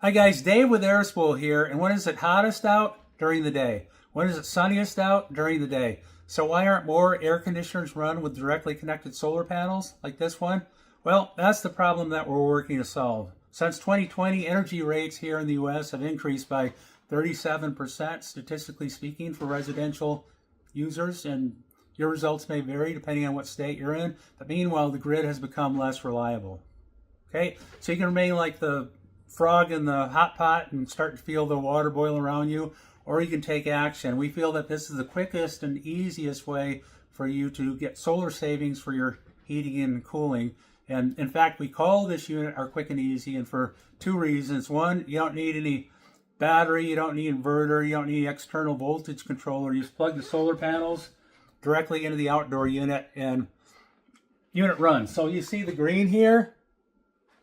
Hi guys, Dave with Airspool here, and when is it hottest out? During the day. When is it sunniest out? During the day. So why aren't more air conditioners run with directly connected solar panels like this one? Well, that's the problem that we're working to solve. Since 2020, energy rates here in the US have increased by 37%, statistically speaking, for residential users, and your results may vary depending on what state you're in, but meanwhile, the grid has become less reliable. Okay, so you can remain like the frog in the hot pot and start to feel the water boil around you, or you can take action. We feel that this is the quickest and easiest way for you to get solar savings for your heating and cooling. And in fact, we call this unit our quick and easy, and for two reasons. One, you don't need any battery, you don't need inverter, you don't need external voltage controller. You just plug the solar panels directly into the outdoor unit and unit runs. So you see the green here,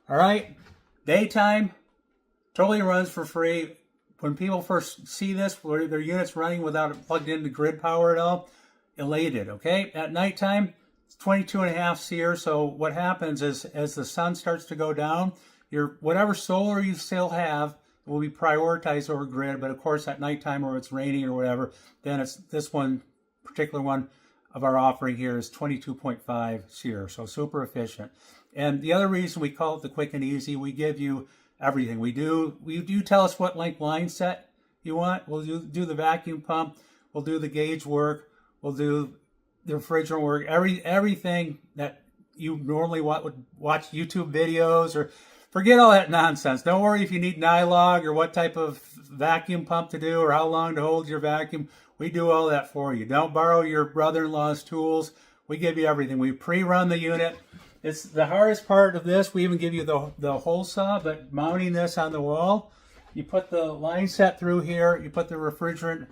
all right? Daytime, totally runs for free. When people first see this, where their unit's running without it plugged into grid power at all, elated, okay? At nighttime, it's 22.5 SEER, so what happens is as the sun starts to go down, your whatever solar you still have will be prioritized over grid, but of course at nighttime or it's raining or whatever, then it's this one, particular one of our offering here is 22.5 SEER, so super efficient. And the other reason we call it the quick and easy, we give you everything. You tell us what length line set you want. We'll do the vacuum pump. We'll do the gauge work. We'll do the refrigerant work. Everything that you normally would watch YouTube videos or forget all that nonsense. Don't worry if you need nylog or what type of vacuum pump to do or how long to hold your vacuum. We do all that for you. Don't borrow your brother-in-law's tools. We give you everything. We pre-run the unit. It's the hardest part of this. We even give you the hole saw, but mounting this on the wall, you put the line set through here, you put the refrigerant,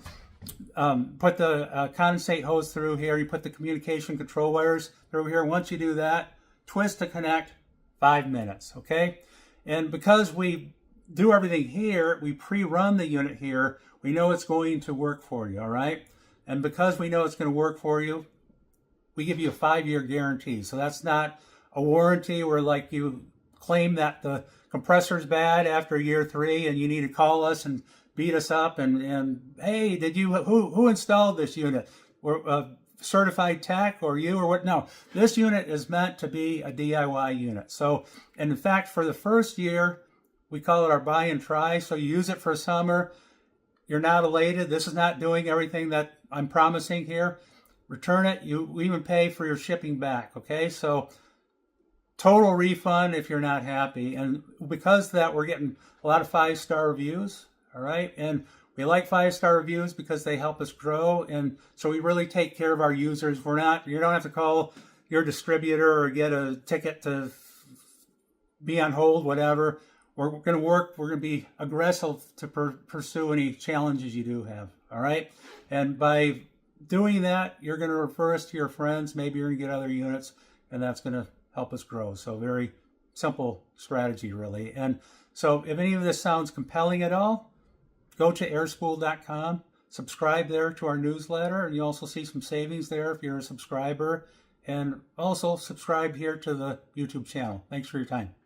put the condensate hose through here, you put the communication control wires through here. Once you do that, twist to connect, 5 minutes, okay? And because we do everything here, we pre-run the unit here, we know it's going to work for you, all right? And because we know it's going to work for you, we give you a 5-year guarantee. So that's not a warranty where like you claim that the compressor's bad after year 3 and you need to call us and beat us up and hey, who installed this unit? Or a certified tech or you or what? No, this unit is meant to be a DIY unit. So, and in fact, for the first year, we call it our buy and try. So you use it for summer. You're not elated. This is not doing everything that I'm promising here. Return it. We even pay for your shipping back. Okay, so total refund if you're not happy. And because of that, we're getting a lot of 5-star reviews, all right? And we like 5-star reviews because they help us grow. And so we really take care of our users. You don't have to call your distributor or get a ticket to be on hold, whatever. We're going to be aggressive to pursue any challenges you do have, all right? And by doing that, you're going to refer us to your friends. Maybe you're going to get other units, and that's going to help us grow. So very simple strategy, really. And so if any of this sounds compelling at all, go to airspool.com, subscribe there to our newsletter, and you also see some savings there if you're a subscriber. And also subscribe here to the YouTube channel. Thanks for your time.